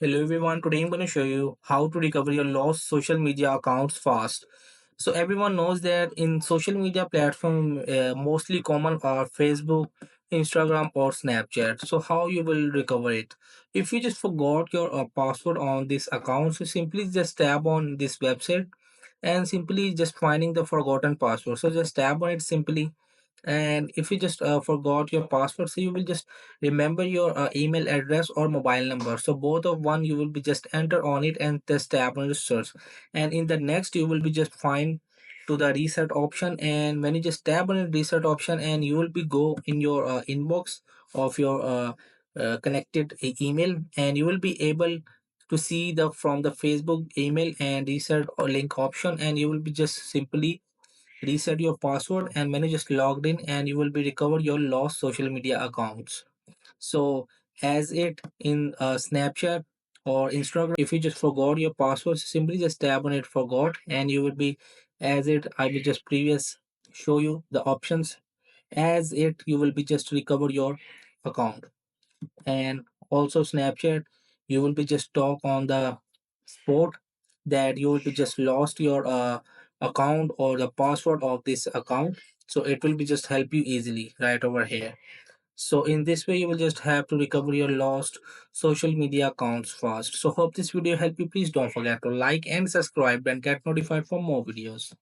Hello everyone, today I'm going to show you how to recover your lost social media accounts fast. So everyone knows that in social media platform mostly common are Facebook, Instagram or Snapchat. So how you will recover it? If you just forgot your password on this account, so simply just tap on this website and simply just finding the forgotten password. So just tap on it simply, and if you just forgot your password, so you will just remember your email address or mobile number, so both of one you will be just enter on it and just tap on the search, and in the next you will be just find to the reset option, and when you just tap on the reset option and you will be go in your inbox of your connected email, and you will be able to see the from the Facebook email and reset or link option, and you will be just simply reset your password, and when you just logged in, and you will be recover your lost social media accounts. So as it in Snapchat or Instagram, if you just forgot your password, simply just tap on it forgot, and you will be as it I will just previous show you the options. As it you will be just recover your account. And also Snapchat, you will be just talk on the spot that you will be just lost your account or the password of this account, so it will be just help you easily right over here. So in this way you will just have to recover your lost social media accounts fast. So hope this video help you. Please don't forget to like and subscribe and get notified for more videos.